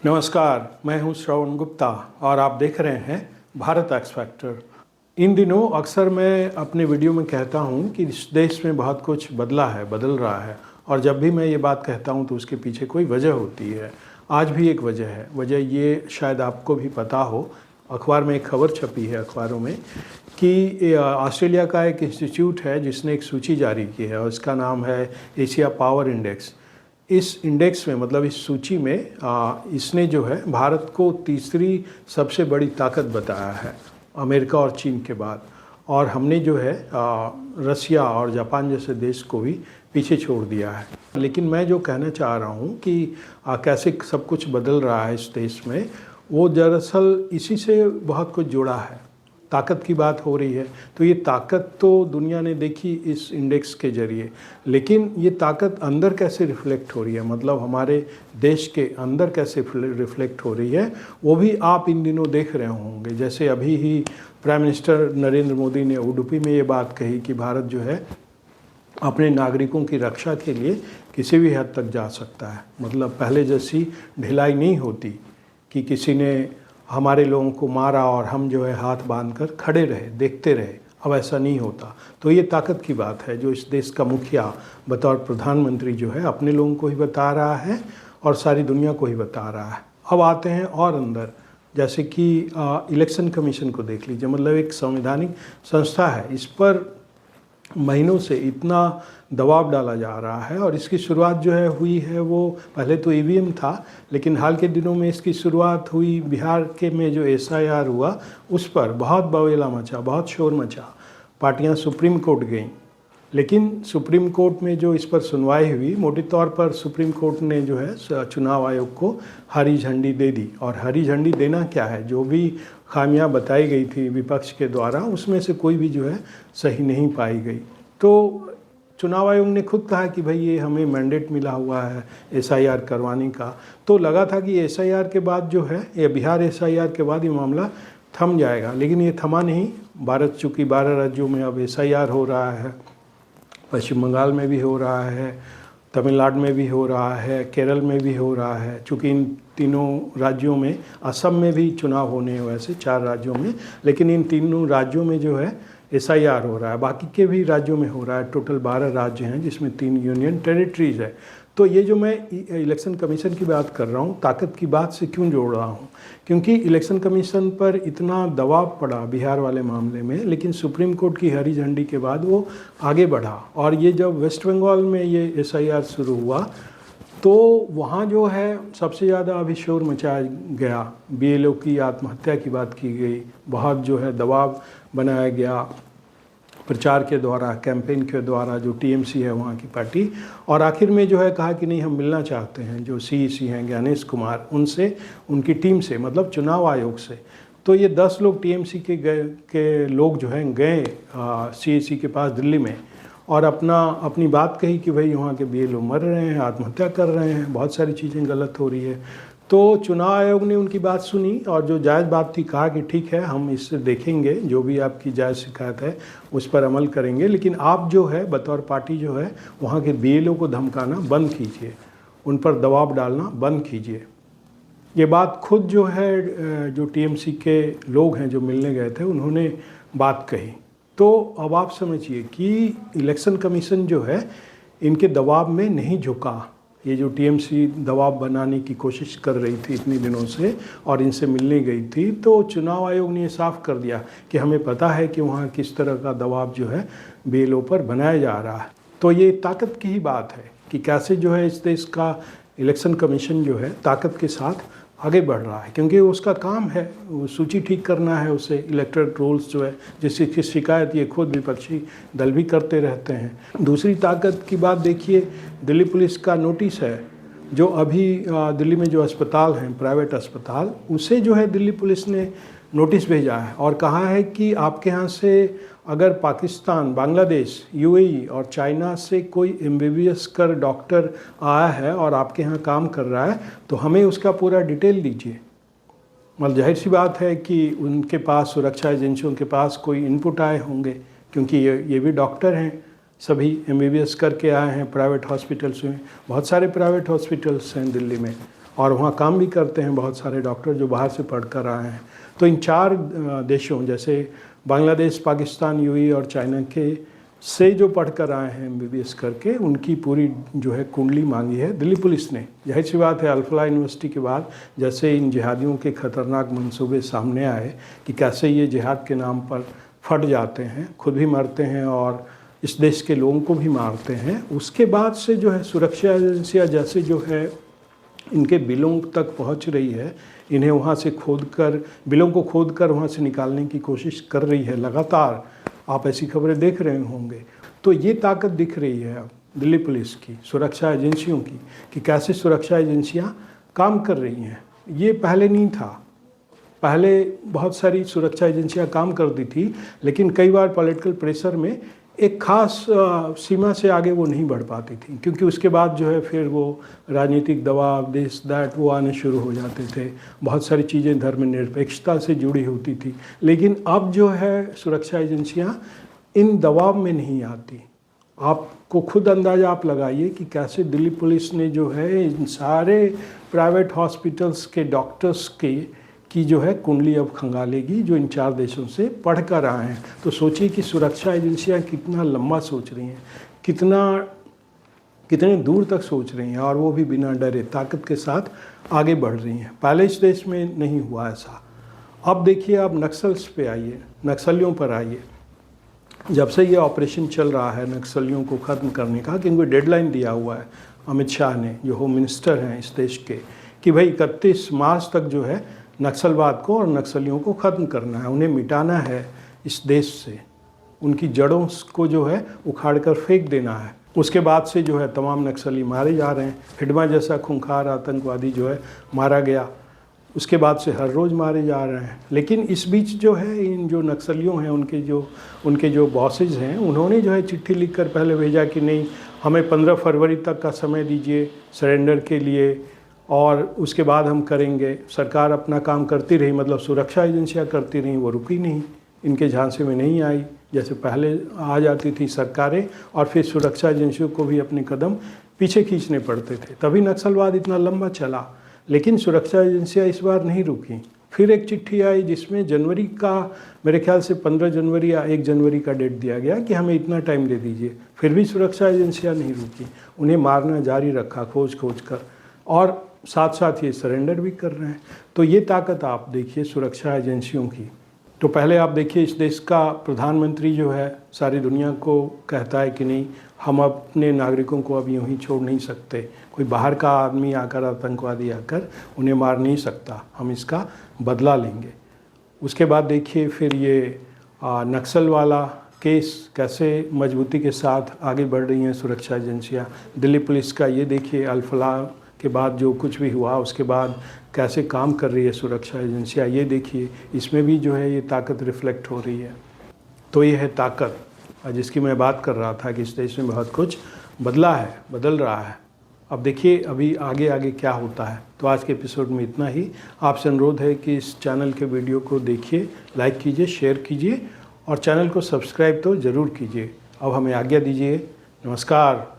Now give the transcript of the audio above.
नमस्कार, मैं हूं श्रवण गुप्ता और आप देख रहे हैं भारत एक्स फैक्टर। इन दिनों अक्सर मैं अपने वीडियो में कहता हूं कि इस देश में बहुत कुछ बदल रहा है और जब भी मैं ये बात कहता हूं तो उसके पीछे कोई वजह होती है। आज भी एक वजह है। वजह ये शायद आपको भी पता हो, अखबार में एक खबर छपी है अखबारों में कि ऑस्ट्रेलिया का एक इंस्टीट्यूट है जिसने एक सूची जारी की है और इसका नाम है एशिया पावर इंडेक्स। इस इंडेक्स में मतलब इस सूची में इसने जो है भारत को तीसरी सबसे बड़ी ताकत बताया है अमेरिका और चीन के बाद, और हमने जो है रसिया और जापान जैसे देश को भी पीछे छोड़ दिया है। लेकिन मैं जो कहना चाह रहा हूँ कि कैसे सब कुछ बदल रहा है इस देश में, वो दरअसल इसी से बहुत कुछ जुड़ा है। ताकत की बात हो रही है तो ये ताकत तो दुनिया ने देखी इस इंडेक्स के जरिए, लेकिन ये ताकत अंदर कैसे रिफ्लेक्ट हो रही है, मतलब हमारे देश के अंदर कैसे रिफ्लेक्ट हो रही है, वो भी आप इन दिनों देख रहे होंगे। जैसे अभी ही प्राइम मिनिस्टर नरेंद्र मोदी ने उडुपी में ये बात कही कि भारत जो है अपने नागरिकों की रक्षा के लिए किसी भी हद तक जा सकता है। मतलब पहले जैसी ढिलाई नहीं होती कि किसी ने हमारे लोगों को मारा और हम जो है हाथ बांधकर खड़े रहे, देखते रहे। अब ऐसा नहीं होता। तो ये ताकत की बात है जो इस देश का मुखिया बतौर प्रधानमंत्री जो है अपने लोगों को ही बता रहा है और सारी दुनिया को ही बता रहा है। अब आते हैं और अंदर, जैसे कि इलेक्शन कमीशन को देख लीजिए। मतलब एक संवैधानिक संस्था है, इस पर महीनों से इतना दबाव डाला जा रहा है और इसकी शुरुआत जो है हुई है, वो पहले तो ईवीएम था, लेकिन हाल के दिनों में इसकी शुरुआत हुई बिहार के में जो एसआईआर हुआ उस पर बहुत बवेला मचा, बहुत शोर मचा। पार्टियां सुप्रीम कोर्ट गईं, लेकिन सुप्रीम कोर्ट में जो इस पर सुनवाई हुई, मोटे तौर पर सुप्रीम कोर्ट ने जो है चुनाव आयोग को हरी झंडी दे दी। और हरी झंडी देना क्या है, जो भी खामियां बताई गई थी विपक्ष के द्वारा उसमें से कोई भी जो है सही नहीं पाई गई। तो चुनाव आयोग ने खुद कहा कि भाई ये हमें मैंडेट मिला हुआ है एसआईआर करवाने का। तो लगा था कि एसआईआर के बाद जो है, ये बिहार एसआईआर के बाद ये मामला थम जाएगा, लेकिन ये थमा नहीं। भारत चूँकि 12 राज्यों में अब एसआईआर हो रहा है, पश्चिम बंगाल में भी हो रहा है, तमिलनाडु में भी हो रहा है, केरल में भी हो रहा है। चूँकि इन तीनों राज्यों में, असम में भी चुनाव होने हैं वैसे 4 राज्यों में, लेकिन इन तीनों राज्यों में जो है एसआईआर हो रहा है। बाकी के भी राज्यों में हो रहा है। टोटल 12 राज्य हैं जिसमें 3 यूनियन टेरिटरीज़ है। तो ये जो मैं इलेक्शन कमीशन की बात कर रहा हूँ, ताकत की बात से क्यों जोड़ रहा हूँ, क्योंकि इलेक्शन कमीशन पर इतना दबाव पड़ा बिहार वाले मामले में, लेकिन सुप्रीम कोर्ट की हरी झंडी के बाद वो आगे बढ़ा। और ये जब वेस्ट बंगाल में ये एसआईआर शुरू हुआ तो वहाँ जो है सबसे ज़्यादा अभी शोर मचाया गया। बीएलओ की आत्महत्या की बात की गई, बहुत जो है दबाव बनाया गया प्रचार के द्वारा, कैंपेन के द्वारा, जो टीएमसी है वहाँ की पार्टी। और आखिर में जो है कहा कि नहीं, हम मिलना चाहते हैं जो सीईसी हैं ज्ञानेश कुमार, उनसे, उनकी टीम से, मतलब चुनाव आयोग से। तो ये 10 लोग टीएमसी के लोग जो हैं गए सीईसी के पास दिल्ली में और अपनी बात कही कि भाई वहाँ के बीएलओ मर रहे हैं, आत्महत्या कर रहे हैं, बहुत सारी चीज़ें गलत हो रही है। तो चुनाव आयोग ने उनकी बात सुनी और जो जायज़ बात थी कहा कि ठीक है, हम इससे देखेंगे, जो भी आपकी जायज़ शिकायत है उस पर अमल करेंगे, लेकिन आप जो है बतौर पार्टी जो है वहाँ के बीएलओ को धमकाना बंद कीजिए, उन पर दबाव डालना बंद कीजिए। ये बात खुद जो है जो टीएमसी के लोग हैं जो मिलने गए थे उन्होंने बात कही। तो अब आप समझिए कि इलेक्शन कमीशन जो है इनके दबाव में नहीं झुका। ये जो टीएमसी दबाव बनाने की कोशिश कर रही थी इतने दिनों से और इनसे मिलने गई थी, तो चुनाव आयोग ने ये साफ कर दिया कि हमें पता है कि वहाँ किस तरह का दबाव जो है बीएलओ पर बनाया जा रहा है। तो ये ताकत की ही बात है कि कैसे जो है इस देश का इलेक्शन कमीशन जो है ताकत के साथ आगे बढ़ रहा है, क्योंकि उसका काम है, वो सूची ठीक करना है, उसे इलेक्टोरल रोल्स जो है जिसकी शिकायत ये खुद विपक्षी दल भी करते रहते हैं। दूसरी ताकत की बात देखिए, दिल्ली पुलिस का नोटिस है जो अभी दिल्ली में जो अस्पताल हैं, प्राइवेट अस्पताल, उसे जो है दिल्ली पुलिस ने नोटिस भेजा है और कहा है कि आपके यहाँ से अगर पाकिस्तान, बांग्लादेश, यूएई और चाइना से कोई एमबीबीएस कर डॉक्टर आया है और आपके यहाँ काम कर रहा है तो हमें उसका पूरा डिटेल दीजिए। मतलब जाहिर सी बात है कि उनके पास, सुरक्षा एजेंसियों के पास कोई इनपुट आए होंगे, क्योंकि ये भी डॉक्टर हैं, सभी एमबीबीएस करके आए हैं प्राइवेट हॉस्पिटल्स में। बहुत सारे प्राइवेट हॉस्पिटल्स हैं दिल्ली में और वहाँ काम भी करते हैं बहुत सारे डॉक्टर जो बाहर से पढ़ कर आए हैं। तो इन 4 देशों जैसे बांग्लादेश, पाकिस्तान, यूएई और चाइना के से जो पढ़ कर आए हैं MBBS करके, उनकी पूरी जो है कुंडली मांगी है दिल्ली पुलिस ने। जाहिर सी बात है, अल-फलाह यूनिवर्सिटी के बाद जैसे इन जिहादियों के ख़तरनाक मंसूबे सामने आए कि कैसे ये जिहाद के नाम पर फट जाते हैं, खुद भी मरते हैं और इस देश के लोगों को भी मारते हैं, उसके बाद से जो है सुरक्षा एजेंसियाँ जैसे जो है इनके बिलों तक पहुंच रही है, इन्हें वहां से खोदकर, बिलों को खोदकर वहां से निकालने की कोशिश कर रही है लगातार। आप ऐसी खबरें देख रहे होंगे। तो ये ताकत दिख रही है अब दिल्ली पुलिस की, सुरक्षा एजेंसियों की, कि कैसे सुरक्षा एजेंसियां काम कर रही हैं। ये पहले नहीं था। पहले बहुत सारी सुरक्षा एजेंसियां काम करती थी, लेकिन कई बार पॉलिटिकल प्रेशर में एक खास सीमा से आगे वो नहीं बढ़ पाती थी, क्योंकि उसके बाद जो है फिर वो राजनीतिक दबाव, दिस दैट वो आने शुरू हो जाते थे। बहुत सारी चीज़ें धर्मनिरपेक्षता से जुड़ी होती थी। लेकिन अब जो है सुरक्षा एजेंसियां इन दबाव में नहीं आती। आपको खुद अंदाज़ा आप लगाइए कि कैसे दिल्ली पुलिस ने जो है इन सारे प्राइवेट हॉस्पिटल्स के डॉक्टर्स की जो है कुंडली अब खंगालेगी, जो इन 4 देशों से पढ़ कर आए हैं। तो सोचिए कि सुरक्षा एजेंसियां कितना लंबा सोच रही हैं, कितने दूर तक सोच रही हैं, और वो भी बिना डरे ताकत के साथ आगे बढ़ रही हैं। पहले इस देश में नहीं हुआ ऐसा। अब देखिए, आप नक्सल्स पे आइए, नक्सलियों पर आइए। जब से ये ऑपरेशन चल रहा है नक्सलियों को ख़त्म करने का, कि इनको डेडलाइन दिया हुआ है अमित शाह ने, जो होम मिनिस्टर हैं इस देश के, कि भाई 31 मार्च तक जो है नक्सलवाद को और नक्सलियों को ख़त्म करना है, उन्हें मिटाना है इस देश से, उनकी जड़ों को जो है उखाड़ कर फेंक देना है। उसके बाद से जो है तमाम नक्सली मारे जा रहे हैं। हिडमा जैसा खूंखार आतंकवादी जो है मारा गया, उसके बाद से हर रोज़ मारे जा रहे हैं। लेकिन इस बीच जो है इन जो नक्सलियों हैं, उनके जो बॉसेज हैं, उन्होंने जो है चिट्ठी लिखकर पहले भेजा कि नहीं, हमें 15 फरवरी तक का समय दीजिए सरेंडर के लिए, और उसके बाद हम करेंगे। सरकार अपना काम करती रही, मतलब सुरक्षा एजेंसियां करती रहीं, वो रुकी नहीं, इनके झांसे में नहीं आई जैसे पहले आ जाती थी सरकारें, और फिर सुरक्षा एजेंसियों को भी अपने कदम पीछे खींचने पड़ते थे। तभी नक्सलवाद इतना लंबा चला। लेकिन सुरक्षा एजेंसियां इस बार नहीं रुकी। फिर एक चिट्ठी आई जिसमें जनवरी का, मेरे ख्याल से 15 जनवरी या 1 जनवरी का डेट दिया गया कि हमें इतना टाइम दे दीजिए। फिर भी सुरक्षा एजेंसियां नहीं रुकी, उन्हें मारना जारी रखा खोज कर, और साथ साथ ये सरेंडर भी कर रहे हैं। तो ये ताकत आप देखिए सुरक्षा एजेंसियों की। तो पहले आप देखिए, इस देश का प्रधानमंत्री जो है सारी दुनिया को कहता है कि नहीं, हम अपने नागरिकों को अब यूं ही छोड़ नहीं सकते, कोई बाहर का आदमी आकर, आतंकवादी आकर उन्हें मार नहीं सकता, हम इसका बदला लेंगे। उसके बाद देखिए फिर ये नक्सल वाला केस कैसे मजबूती के साथ आगे बढ़ रही हैं सुरक्षा एजेंसियां। दिल्ली पुलिस का ये देखिए, अल-फलाह के बाद जो कुछ भी हुआ उसके बाद कैसे काम कर रही है सुरक्षा एजेंसियां, ये देखिए, इसमें भी जो है ये ताकत रिफ्लेक्ट हो रही है। तो ये है ताकत जिसकी मैं बात कर रहा था कि इस देश में बहुत कुछ बदल रहा है। अब देखिए अभी आगे आगे क्या होता है। तो आज के एपिसोड में इतना ही। आपसे अनुरोध है कि इस चैनल के वीडियो को देखिए, लाइक कीजिए, शेयर कीजिए और चैनल को सब्सक्राइब तो ज़रूर कीजिए। अब हमें आज्ञा दीजिए। नमस्कार।